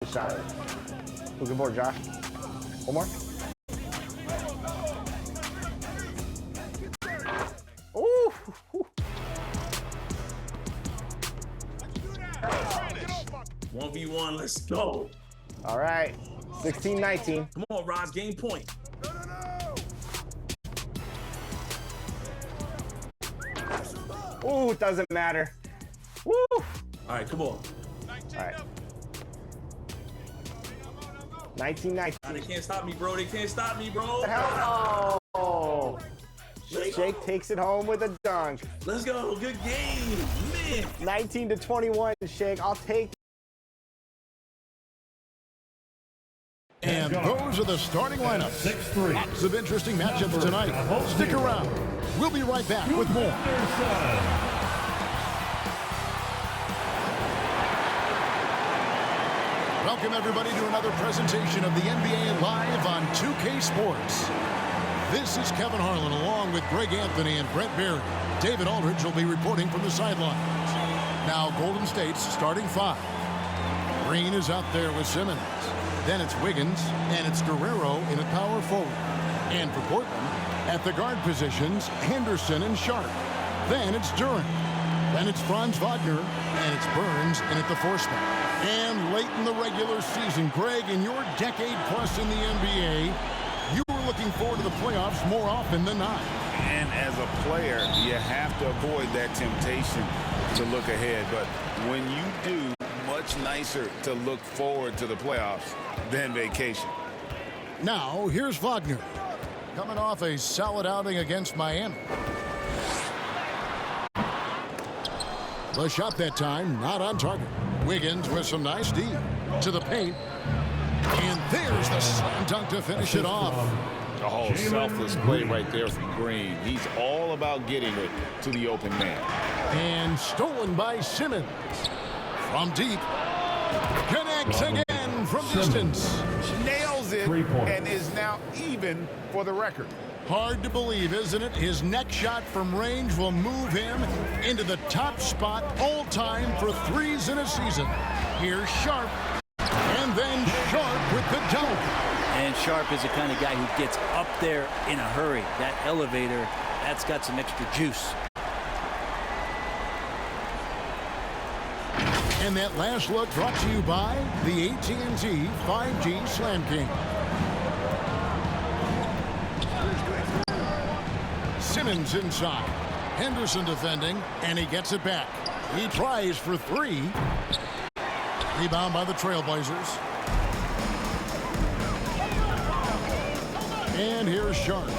shot. Looking for Josh. One more. Ooh. 1v1, let's go. All right. 16-19. Come on, Roz, game point. Ooh, it doesn't matter. Woo. All right, come on. All right. 19-19. Nah, they can't stop me, bro. They can't stop me, bro. Oh. Shake takes it home with a dunk. Let's go. Good game, man. 19-21, Shake. I'll take. And those are the starting lineups. 6-3. Lots of interesting matchups tonight. Stick around. We'll be right back with more. Welcome, everybody, to another presentation of the NBA Live on 2K Sports. This is Kevin Harlan, along with Greg Anthony and Brent Berry. David Aldridge will be reporting from the sidelines. Now, Golden State's starting five. Green is out there with Simmons. Then it's Wiggins, and it's Guerrero in at power forward. And for Portland, at the guard positions, Henderson and Sharp. Then it's Durant. Then it's Franz Wagner, and it's Burns in at the four spot. And late in the regular season, Greg, in your decade plus in the NBA, you were looking forward to the playoffs more often than not. And as a player, you have to avoid that temptation to look ahead. But when you do, much nicer to look forward to the playoffs than vacation. Now, here's Wagner, coming off a solid outing against Miami. The shot that time, not on target. Wiggins with some nice D to the paint. And there's the slam dunk to finish it off. A whole selfless play right there from Green. He's all about getting it to the open man. And stolen by Simmons. From deep. Connects again from distance. Nails it and is now even for the record. Hard to believe, isn't it? His next shot from range will move him into the top spot all time for threes in a season. Here's Sharp. And then Sharp with the dunk. And Sharp is the kind of guy who gets up there in a hurry. That elevator, that's got some extra juice. And that last look brought to you by the AT&T 5G Slam King. Simmons inside. Henderson defending, and he gets it back. He tries for three. Rebound by the Trailblazers. And here's Sharp.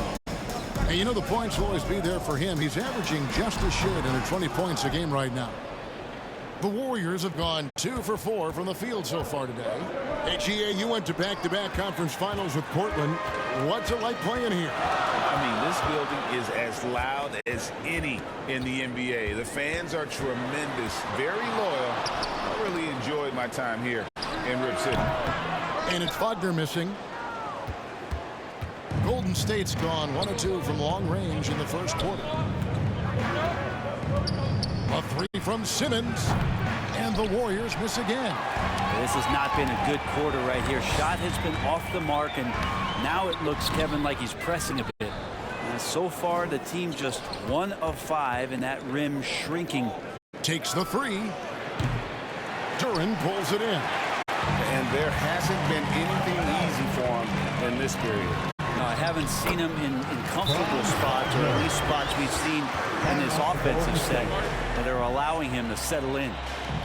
And you know the points will always be there for him. He's averaging just a shade under 20 points a game right now. The Warriors have gone 2 for 4 from the field so far today. Hey, GA, you went to back-to-back conference finals with Portland. What's it like playing here? I mean, this building is as loud as any in the NBA. The fans are tremendous, very loyal. I really enjoyed my time here in Rip City. And it's Wagner missing. Golden State's gone 1 of 2 from long range in the first quarter. A three from Simmons, and the Warriors miss again. This has not been a good quarter right here. Shot has been off the mark, and now it looks, Kevin, like he's pressing a bit. And so far, the team just 1 of 5, and that rim shrinking. Takes the three. Durant pulls it in. And there hasn't been anything easy for him in this period. No, I haven't seen him in comfortable spots, or at least spots we've seen in this offensive set that are allowing him to settle in.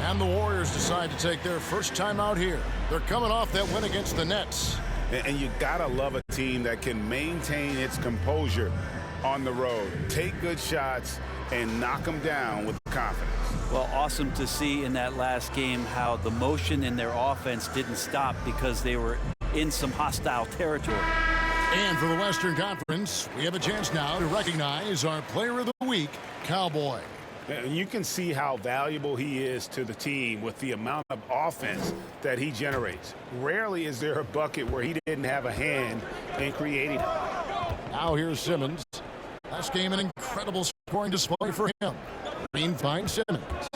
And the Warriors decide to take their first time out here. They're coming off that win against the Nets. And you gotta love a team that can maintain its composure on the road. Take good shots and knock them down with confidence. Well, awesome to see in that last game how the motion in their offense didn't stop because they were in some hostile territory. And for the Western Conference, we have a chance now to recognize our Player of the Week, Cowboy. And you can see how valuable he is to the team with the amount of offense that he generates. Rarely is there a bucket where he didn't have a hand in creating it. Now here's Simmons. Last game, an incredible scoring display for him. Green finds Simmons.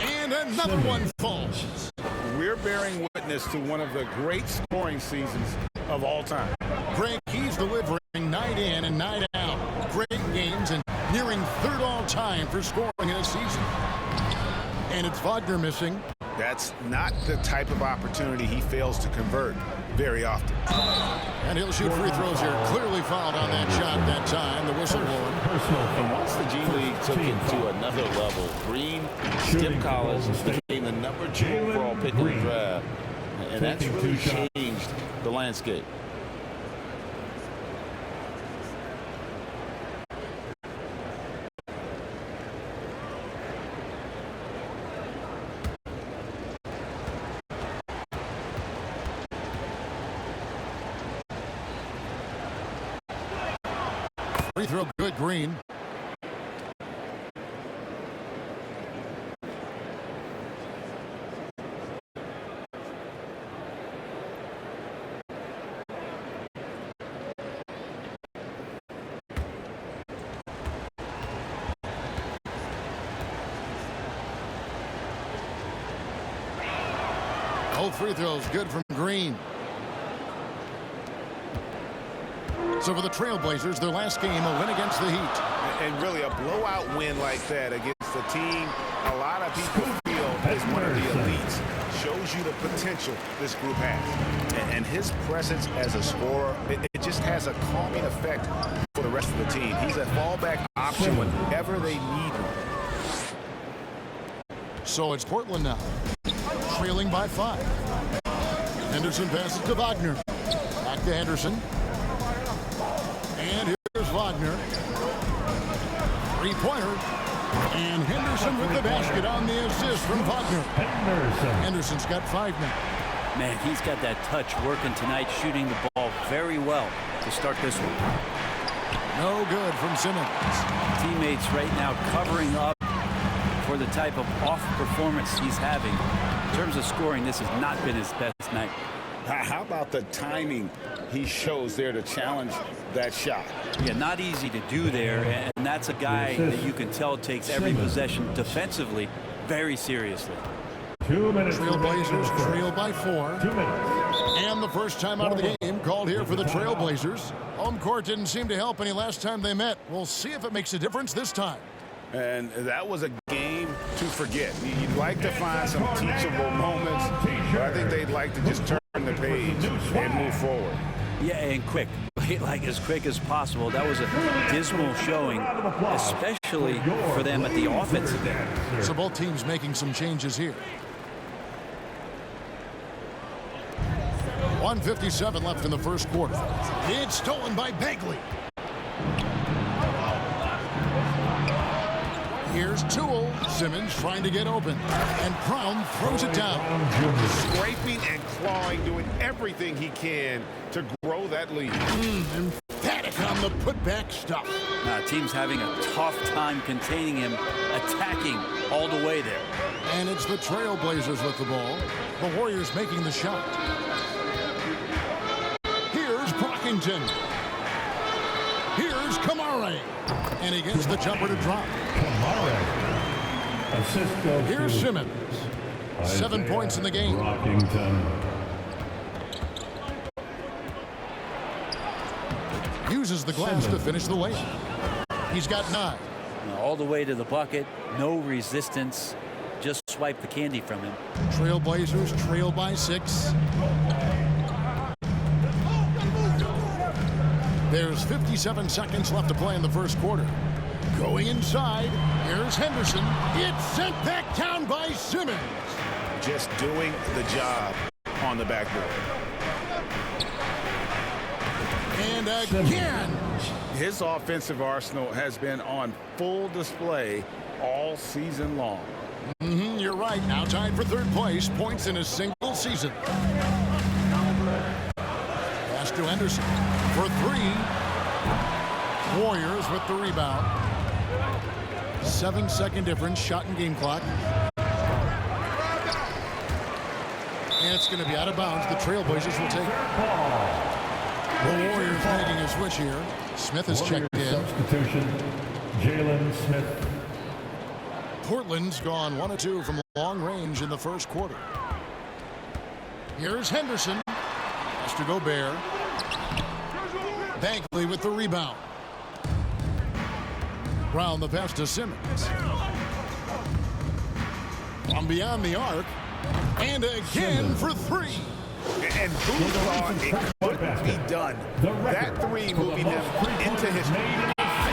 And another one falls. We're bearing witness to one of the great scoring seasons of all time. Greg, he's delivering night in and night out. Great games and nearing third all-time for scoring in a season. And it's Wagner missing. That's not the type of opportunity he fails to convert very often. And he'll shoot free throws here. Clearly fouled on that shot that time. The whistle blowing. And once the G League took it to another level, Green, Skip Collins became the #2 overall pick in the draft. And that's really changed the landscape. Free throw good, Green. Both free throws good from Green. So for the Trailblazers, their last game, a win against the Heat. And really a blowout win like that against a team a lot of people feel is one of the elites shows you the potential this group has. And his presence as a scorer, it just has a calming effect for the rest of the team. He's a fallback option whenever they need him. So it's Portland now, trailing by 5. Henderson passes to Wagner. Back to Henderson. And here's Wagner. Three-pointer. And Henderson with the basket on the assist from Wagner. Henderson's got 5 now. Man, he's got that touch working tonight, shooting the ball very well to start this one. No good from Simmons. Teammates right now covering up for the type of off performance he's having. In terms of scoring, this has not been his best night. How about the timing he shows there to challenge that shot? Yeah, not easy to do there, and that's a guy that you can tell takes every possession defensively very seriously. 2 minutes. Trailblazers trail by 4. 2 minutes. And the first time out of the game called here for the Trailblazers. Home court didn't seem to help any last time they met. We'll see if it makes a difference this time. And that was a game to forget. You'd like to find some teachable moments, but I think they'd like to just turn the page and move forward. Yeah, and quick. Like as quick as possible. That was a dismal showing, especially for them at the offensive end. So both teams making some changes here. 1:57 left in the first quarter. It's stolen by Bagley. Here's Toole. Simmons trying to get open. And Brown throws it down. Scraping and clawing, doing everything he can to grow that lead. Emphatic on the putback stop. Team's having a tough time containing him, attacking all the way there. And it's the Trailblazers with the ball. The Warriors making the shot. Here's Brockington. Here's Kamare. And he gets the jumper to drop. Assist goes Here's to Simmons. 7 points in the game. Brockington. Uses the glass to finish the layup. He's got 9. All the way to the bucket, no resistance, just swipe the candy from him. Trailblazers trail by 6. There's 57 seconds left to play in the first quarter. Going inside, here's Henderson. It's sent back down by Simmons. Just doing the job on the backboard. And again. His offensive arsenal has been on full display all season long. You're right. Now tied for third place. Points in a single season. Pass to Henderson for 3. Warriors with the rebound. 7-second difference. Shot and game clock. And it's going to be out of bounds. The Trailblazers will take it. The Warriors making a switch here. Smith is checked in. Substitution, Jalen Smith. Portland's gone 1 of 2 from long range in the first quarter. Here's Henderson. Has to go Bear. Bagley with the rebound. Brown the pass to Simmons. From beyond the arc. And again for 3. And who thought it couldn't be done? That 3 moving them into history.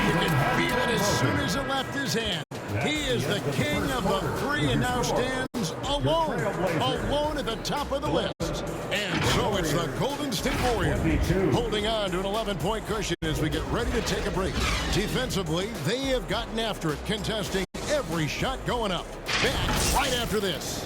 You can feel it as soon as it left his hand. He is the king of the 3 and now stands alone at the top of the list. And so it's the Golden State Warriors holding on to an 11-point cushion as we get ready to take a break. Defensively, they have gotten after it, contesting every shot going up. Back right after this.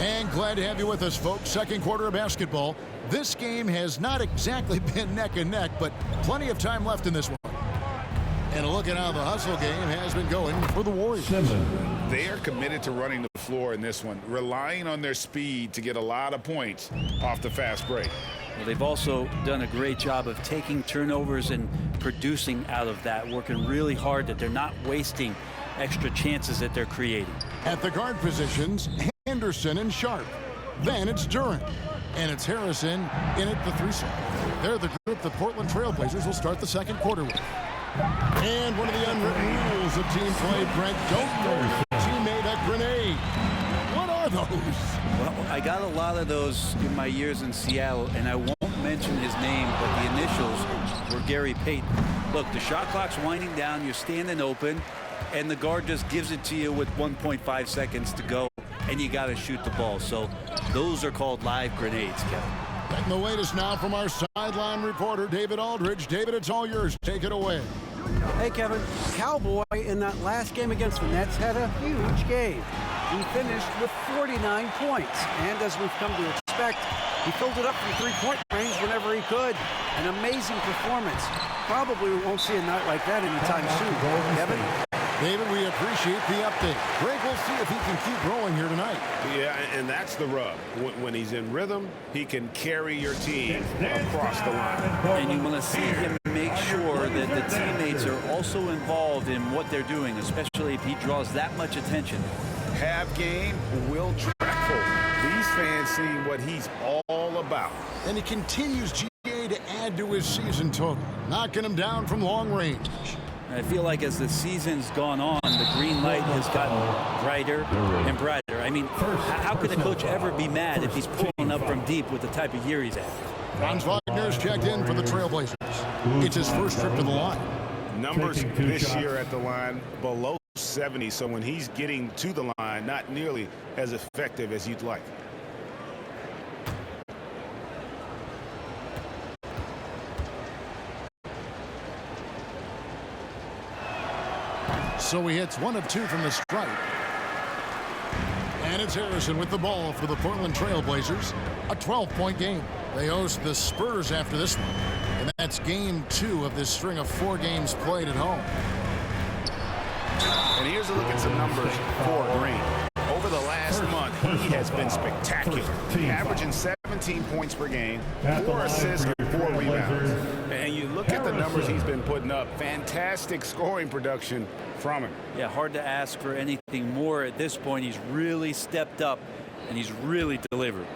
And glad to have you with us, folks. Second quarter of basketball. This game has not exactly been neck and neck, but plenty of time left in this one. And a look at how the hustle game has been going for the Warriors. They are committed to running the floor in this one, relying on their speed to get a lot of points off the fast break. Well, they've also done a great job of taking turnovers and producing out of that, working really hard that they're not wasting extra chances that they're creating. At the guard positions, Henderson and Sharp. Then it's Durant. And it's Harrison in at the 3-side. They're the group the Portland Trailblazers will start the second quarter with. And one of the unwritten rules of team play, Brent, don't throw your teammate a grenade. What are those? Well, I got a lot of those in my years in Seattle, and I won't mention his name, but the initials were Gary Payton. Look, the shot clock's winding down, you're standing open, and the guard just gives it to you with 1.5 seconds to go, and you got to shoot the ball. So those are called live grenades, Kevin. Getting the latest now from our sideline reporter, David Aldridge. David, it's all yours. Take it away. Hey, Kevin. Cowboy in that last game against the Nets had a huge game. He finished with 49 points. And as we've come to expect, he filled it up from three-point range whenever he could. An amazing performance. Probably we won't see a night like that anytime soon. Kevin? David, we appreciate the update. Greg, we'll see if he can keep growing here tonight. Yeah, and that's the rub. When he's in rhythm, he can carry your team across the line. And you want to see him make sure that the teammates are also involved in what they're doing, especially if he draws that much attention. Have game, will travel. These fans see what he's all about. And he continues, GA, to add to his season total, knocking him down from long range. I feel like as the season's gone on, the green light has gotten brighter and brighter. I mean, how could a coach ever be mad if he's pulling up from deep with the type of year he's at? Franz Wagner's checked in for the Trailblazers. It's his first trip to the line. Numbers this year at the line below 70, so when he's getting to the line, not nearly as effective as you'd like. So he hits 1 of 2 from the stripe. And it's Harrison with the ball for the Portland Trailblazers. A 12-point game. They host the Spurs after this one. And that's game 2 of this string of 4 games played at home. And here's a look at some numbers for Green. Over the last month, he has been spectacular. Averaging 17 points per game, 4 assists, and 4 rebounds. And you look at the numbers he's been putting up. Fantastic scoring production from him. Yeah, hard to ask for anything more at this point. He's really stepped up, and he's really delivered.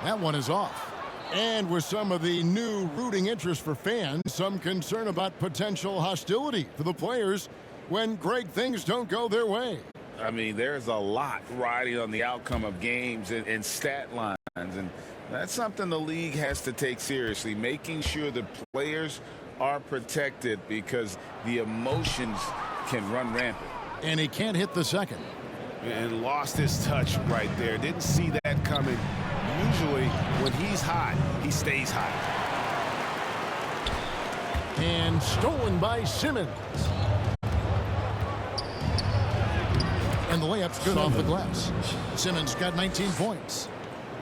That one is off. And with some of the new rooting interest for fans, some concern about potential hostility for the players when Greg things don't go their way. I mean, there's a lot riding on the outcome of games and stat lines, and that's something the league has to take seriously, making sure the players are protected because the emotions can run rampant. And he can't hit the second. And lost his touch right there. Didn't see that coming. Usually, when he's hot, he stays hot. And stolen by Simmons. And the layup's good off the glass. Simmons got 19 points.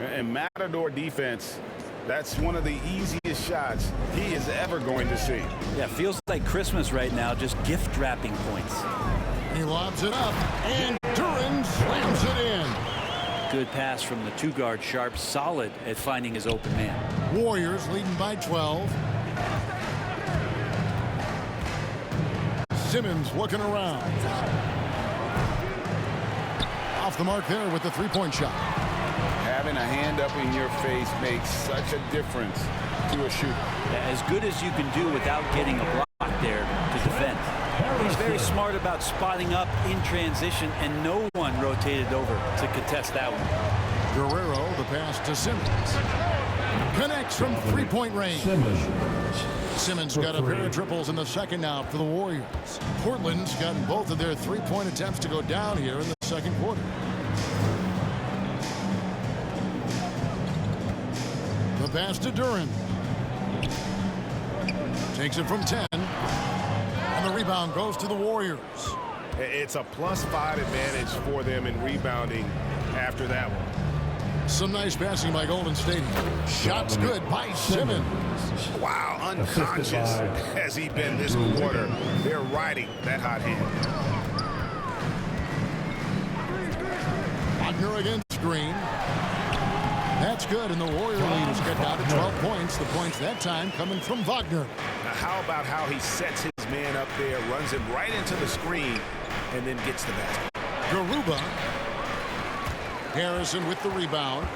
And Matador defense, that's one of the easiest shots he is ever going to see. Yeah, feels like Christmas right now, just gift wrapping points. He lobs it up, and Duran slams it in. Good pass from the two-guard Sharp, solid at finding his open man. Warriors leading by 12. Simmons looking around. Off the mark there with the three-point shot. Having a hand up in your face makes such a difference to a shooter. As good as you can do without getting a block there to defend. He's very smart about spotting up in transition, and no one rotated over to contest that one. Guerrero, the pass to Simmons. Connects from three-point range. Simmons got a pair of triples in the second now for the Warriors. Portland's gotten both of their three-point attempts to go down here in the second quarter. The pass to Duran. Takes it from 10. And the rebound goes to the Warriors. It's a +5 advantage for them in rebounding after that one. Some nice passing by Golden State. Shots good by Simmons. Wow, unconscious has he been this quarter. They're riding that hot hand. Wagner against Green. That's good, and the Warrior lead has got down to 12 points. The points that time coming from Wagner. Now, how about how he sets his man up there, runs him right into the screen, and then gets the basket. Garuba. Harrison with the rebound.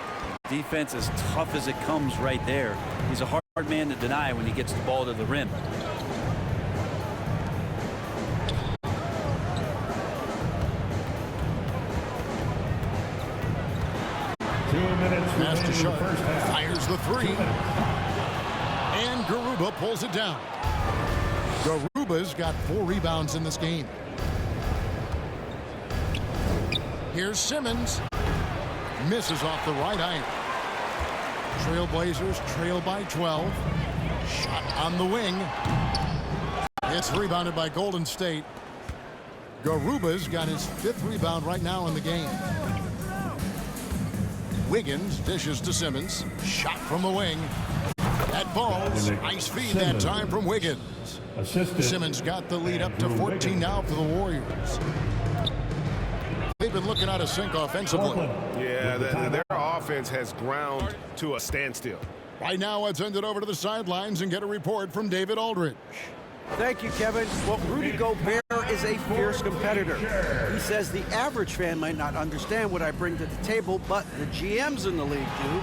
Defense as tough as it comes right there. He's a hard man to deny when he gets the ball to the rim. Pass to Sharp. Fires the three. And Garuba pulls it down. Garuba's got 4 rebounds in this game. Here's Simmons. Misses off the right iron. Trailblazers trail by 12. Shot on the wing. It's rebounded by Golden State. Garuba's got his 5th rebound right now in the game. Wiggins dishes to Simmons. Shot from the wing. That falls. Nice feed that time from Wiggins. Simmons got the lead up to 14 now for the Warriors. They've been looking out of sync offensively. Yeah, their offense has ground to a standstill. Right now, let's send it over to the sidelines and get a report from David Aldridge. Thank you, Kevin. Well, Rudy Gobert is a fierce competitor. He says the average fan might not understand what I bring to the table, but the GMs in the league do.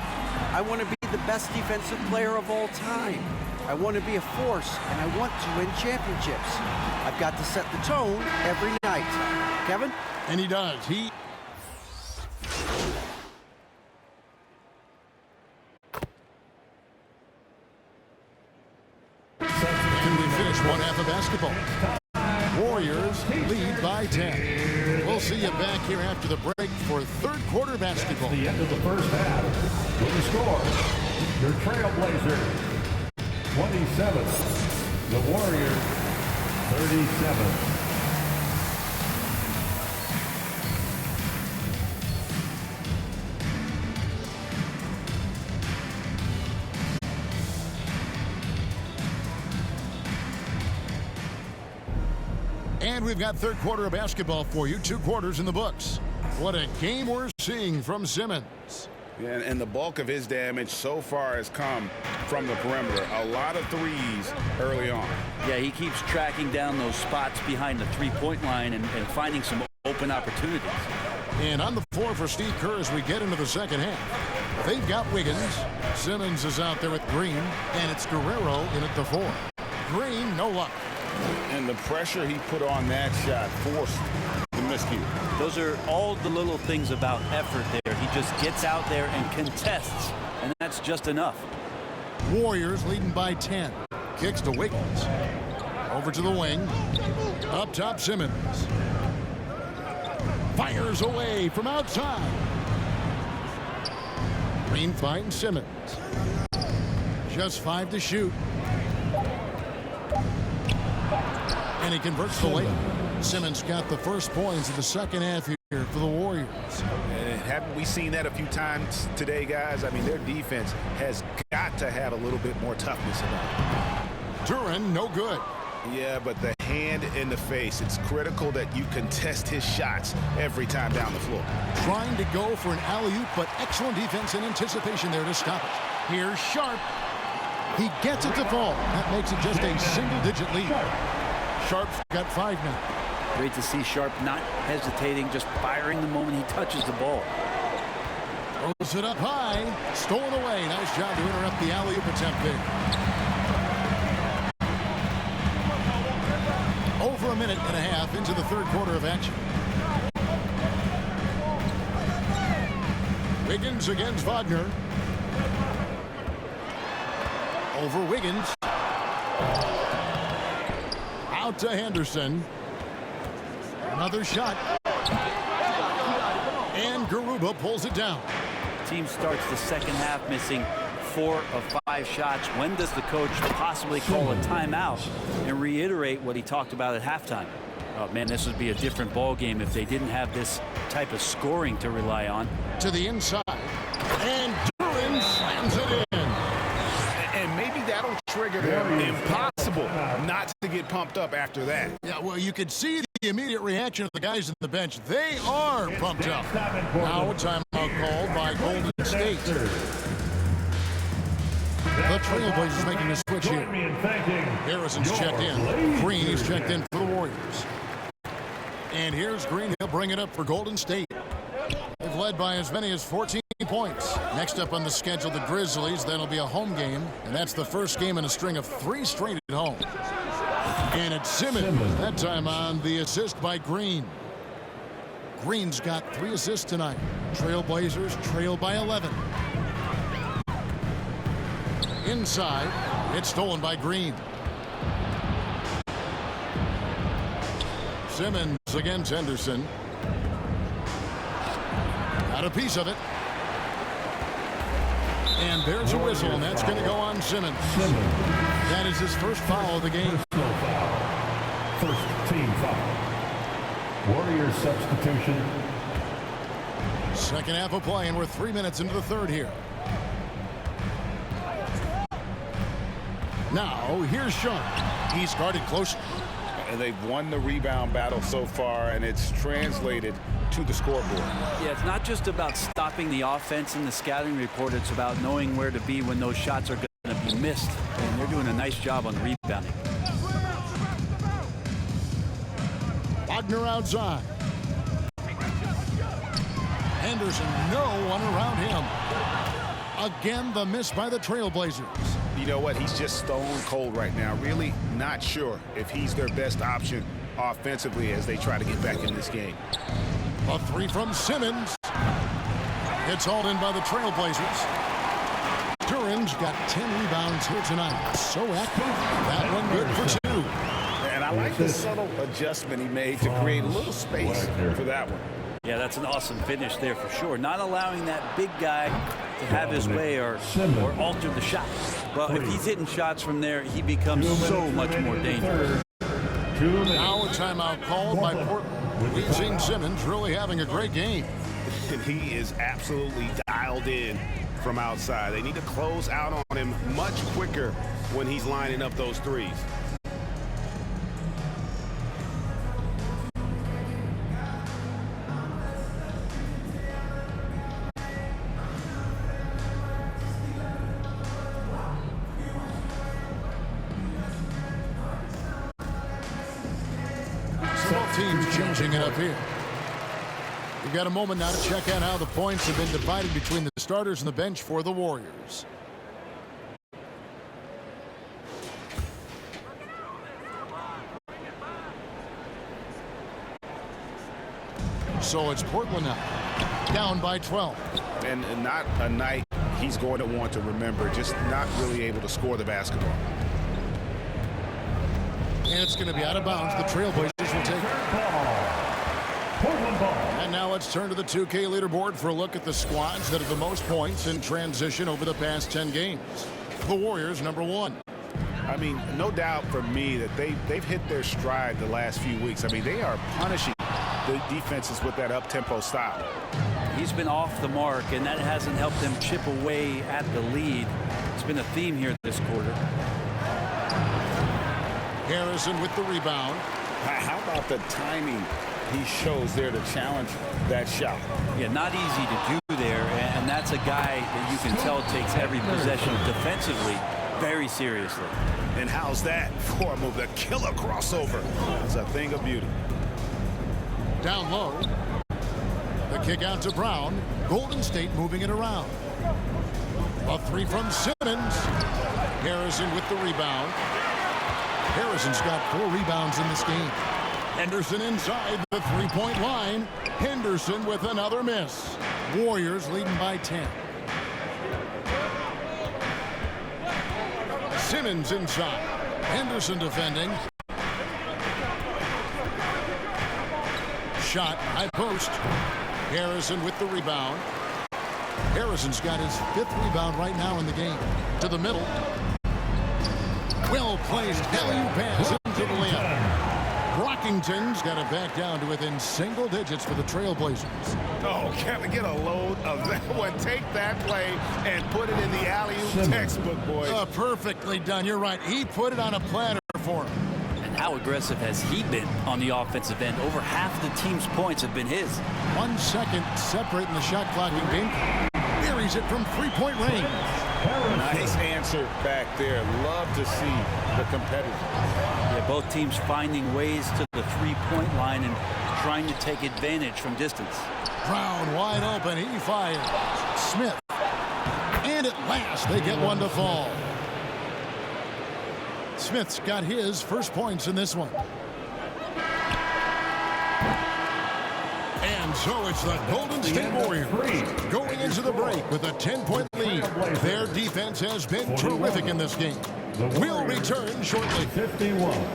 I want to be the best defensive player of all time. I want to be a force, and I want to win championships. I've got to set the tone every night. Kevin? And he does. And we finish one half of basketball. Warriors lead by 10. We'll see you back here after the break for third quarter basketball. The end of the first half. With the score, your Trailblazers 27, the Warriors 37. And we've got third quarter of basketball for you. 2 quarters in the books. What a game we're seeing from Simmons. Yeah, and the bulk of his damage so far has come from the perimeter. A lot of threes early on. Yeah, he keeps tracking down those spots behind the three-point line and finding some open opportunities. And on the floor for Steve Kerr as we get into the second half. They've got Wiggins. Simmons is out there with Green. And it's Guerrero in at the 4. Green, no luck. And the pressure he put on that shot forced the miscue. Those are all the little things about effort there. He just gets out there and contests, and that's just enough. Warriors leading by 10. Kicks to Wiggins. Over to the wing. Up top, Simmons. Fires away from outside. Green fighting Simmons. Just 5 to shoot. And he converts the layup. Simmons got the first points of the second half here for the Warriors. And haven't we we've seen that a few times today, guys. I mean, their defense has got to have a little bit more toughness about it. Duran, no good. Yeah, but the hand in the face, it's critical that you contest his shots every time down the floor. Trying to go for an alley-oop, but excellent defense and anticipation there to stop it. Here's Sharp. He gets it to fall. That makes it just a single-digit lead. Sharp's got 5 now. Great to see Sharp not hesitating, just firing the moment he touches the ball. Throws it up high. Stolen away. Nice job to interrupt the alley-oop attempt there. Over a minute and a half into the third quarter of action. Wiggins against Wagner. Over Wiggins. Out to Henderson. Another shot. And Garuba pulls it down. Team starts the second half missing 4 of 5 shots. When does the coach possibly call a timeout and reiterate what he talked about at halftime? Oh man, this would be a different ball game if they didn't have this type of scoring to rely on. To the inside. And Duran slams it in. And maybe that'll trigger them. Impossible not to get pumped up after that. Yeah, well, you could see the immediate reaction of the guys on the bench. They are pumped up. Now a timeout called by Golden State. The Trailblazers making a switch here. Harrison's checked in. Green is checked in for the Warriors. And here's Green. He'll bring it up for Golden State. They've led by as many as 14 points. Next up on the schedule, the Grizzlies. That'll be a home game. And that's the first game in a string of 3 straight at home. And it's Simmons. That time on the assist by Green. Green's got 3 assists tonight. Trailblazers trail by 11. Inside, it's stolen by Green. Simmons against Henderson. Got a piece of it. And there's a whistle, and that's going to go on Simmons. That is his first foul of the game. First team foul. Warriors substitution. Second half of play, and we're 3 minutes into the third here. Now, here's Sharp. He's guarded close. And they've won the rebound battle so far, and it's translated to the scoreboard. Yeah, it's not just about stopping the offense in the scouting report. It's about knowing where to be when those shots are going to be missed. And they're doing a nice job on rebounding. Wagner outside. Henderson, no one around him. Again, the miss by the Trailblazers. You know what? He's just stone cold right now. Really not sure if he's their best option offensively as they try to get back in this game. A 3 from Simmons. It's hauled in by the Trailblazers. Duran's got 10 rebounds here tonight. So active. That one good for 2. And I like the subtle adjustment he made to create a little space for that one. Yeah, that's an awesome finish there for sure. Not allowing that big guy to have his way or alter the shot. But if he's hitting shots from there, he becomes so much more dangerous. Now a timeout called by Portland. We've seen Simmons really having a great game. And he is absolutely dialed in from outside. They need to close out on him much quicker when he's lining up those threes. Teams changing it up here. We've got a moment now to check out how the points have been divided between the starters and the bench for the Warriors. So it's Portland now, down by 12. And not a night he's going to want to remember, just not really able to score the basketball. And it's going to be out of bounds. The Trailblazers will take it. And now let's turn to the 2K leaderboard for a look at the squads that have the most points in transition over the past 10 games. The Warriors, number 1. I mean, no doubt for me that they've hit their stride the last few weeks. I mean, they are punishing the defenses with that up-tempo style. He's been off the mark, and that hasn't helped them chip away at the lead. It's been a theme here this quarter. Harrison with the rebound. How about the timing he shows there to challenge that shot? Yeah, not easy to do there, and that's a guy that you can tell takes every possession defensively very seriously. And how's that for a move? The killer crossover. It's a thing of beauty. Down low. The kick out to Brown. Golden State moving it around. A three from Simmons. Harrison with the rebound. Harrison's got 4 rebounds in this game. Henderson inside the three-point line. Henderson with another miss. Warriors leading by 10. Simmons inside. Henderson defending. Shot, high post. Harrison with the rebound. Harrison's got his 5th rebound right now in the game. To the middle. Well placed. Alley-oop pass into the layup. Brockington's got it back down to within single digits for the Trailblazers. Oh, Kevin, get a load of that one. Take that play and put it in the alley-oop textbook, boys. Perfectly done. You're right. He put it on a platter for him. And how aggressive has he been on the offensive end? Over half the team's points have been his. 1 second separating the shot clock and Bing buries it from three-point range. Nice answer back there. Love to see the competitors. Yeah, both teams finding ways to the three-point line and trying to take advantage from distance. Brown wide open. He fires. Smith. And at last they get one to fall. Smith's got his first points in this one. And so it's the Golden State Warriors going into the break with a 10-point lead. Their defense has been terrific in this game. We'll return shortly. 51.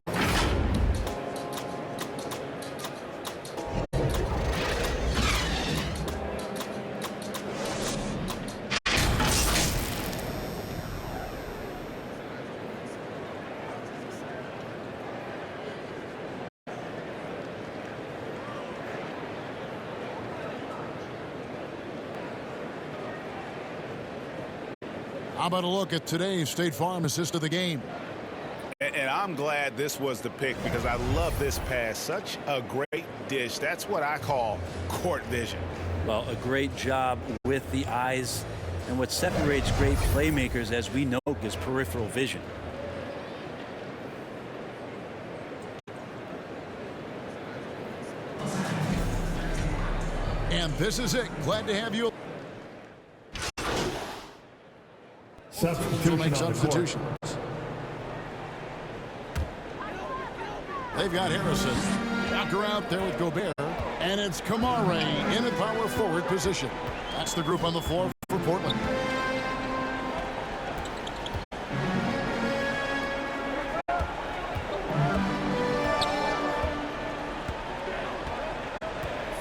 How about a look at today's State Farm assist of the game? And I'm glad this was the pick because I love this pass. Such a great dish. That's what I call court vision. Well, a great job with the eyes. And what separates great playmakers, as we know, is peripheral vision. And this is it. Glad to have you. Substitutions. They've got Harrison. Walker out there with Gobert. And it's Kamare in a power forward position. That's the group on the floor for Portland.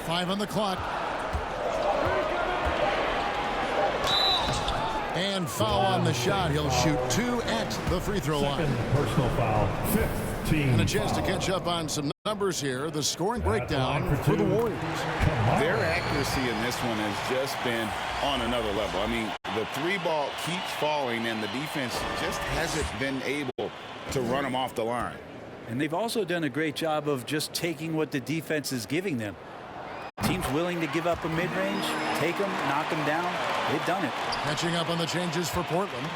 Five on the clock. And foul on the shot. He'll shoot 2 at the free throw line. Personal foul. 15. And a chance to catch up on some numbers here. The scoring breakdown for the Warriors. Their accuracy in this one has just been on another level. I mean, the 3-ball keeps falling, and the defense just hasn't been able to run them off the line. And they've also done a great job of just taking what the defense is giving them. Teams willing to give up a mid-range, take them, knock them down. They've done it. Catching up on the changes for Portland.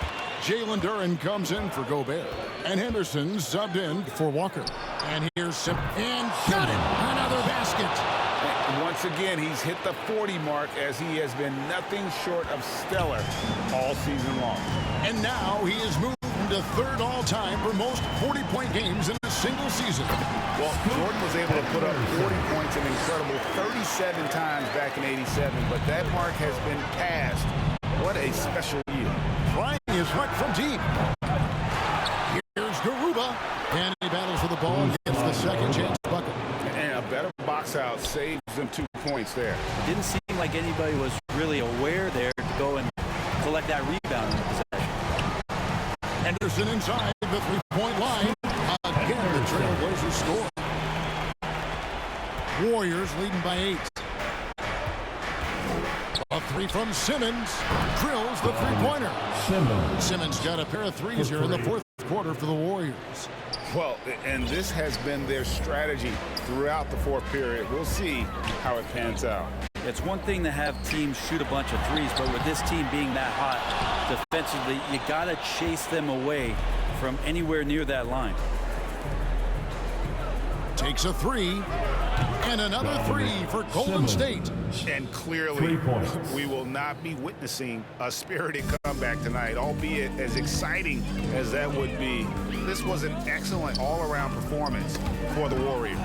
Jalen Duren comes in for Gobert. And Henderson subbed in for Walker. And here's Sim. And got it. Another basket. Once again, he's hit the 40 mark as he has been nothing short of stellar all season long. And now he is moved to 3rd all-time for most 40-point games in a single season. Well, Jordan was able to put up 40 points an incredible 37 times back in '87, but that mark has been passed. What a special year. Trying his right from deep. Here's Garuba. And he battles for the ball and gets the second chance bucket. And a better box out saves them 2 points there. It didn't seem like anybody was really aware there to go and collect that rebound in the possession. Henderson inside the three-point line. Again, the Trailblazers score. Warriors leading by 8. three from Simmons. Drills the three-pointer. Simmons got a pair of threes here in the fourth quarter for the Warriors. Well, and this has been their strategy throughout the fourth period. We'll see how it pans out. It's one thing to have teams shoot a bunch of threes, but with this team being that hot defensively, you got to chase them away from anywhere near that line. Takes a three, and another three for Golden State. And clearly, we will not be witnessing a spirited comeback tonight, albeit as exciting as that would be. This was an excellent all-around performance for the Warriors.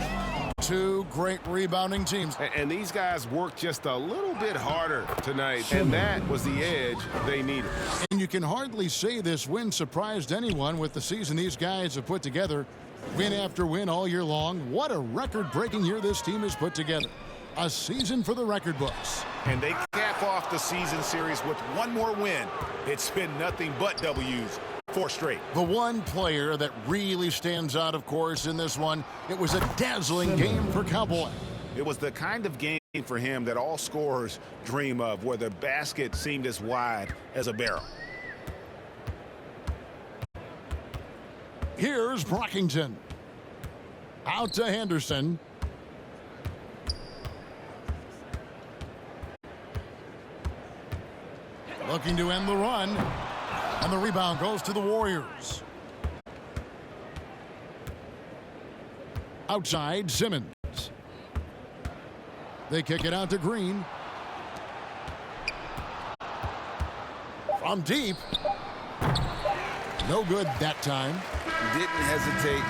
Two great rebounding teams. And these guys worked just a little bit harder tonight, and that was the edge they needed. And you can hardly say this win surprised anyone with the season these guys have put together. Win after win all year long. What a record-breaking year this team has put together. A season for the record books. And they cap off the season series with one more win. It's been nothing but W's. 4 straight. The one player that really stands out, of course, in this one, it was a dazzling game for Cowboy. It was the kind of game for him that all scorers dream of, where the basket seemed as wide as a barrel. Here's Brockington. Out to Henderson. Looking to end the run. And the rebound goes to the Warriors. Outside, Simmons. They kick it out to Green. From deep. No good that time. Didn't hesitate.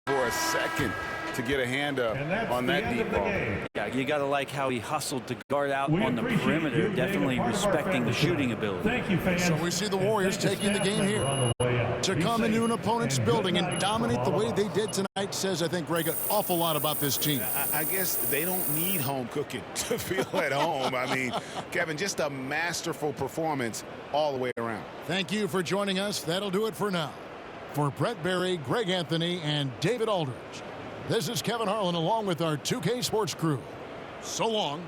For a second to get a hand up on that deep ball. Yeah, you got to like how he hustled to guard out on the perimeter, definitely respecting the shooting ability. Thank you, fans. So we see the Warriors taking the game here. To come into an opponent's building and dominate the way they did tonight says, I think, Greg, an awful lot about this team. I guess they don't need home cooking to feel at home. I mean, Kevin, just a masterful performance all the way around. Thank you for joining us. That'll do it for now. For Brett Berry, Greg Anthony, and David Aldridge, this is Kevin Harlan along with our 2K Sports crew. So long.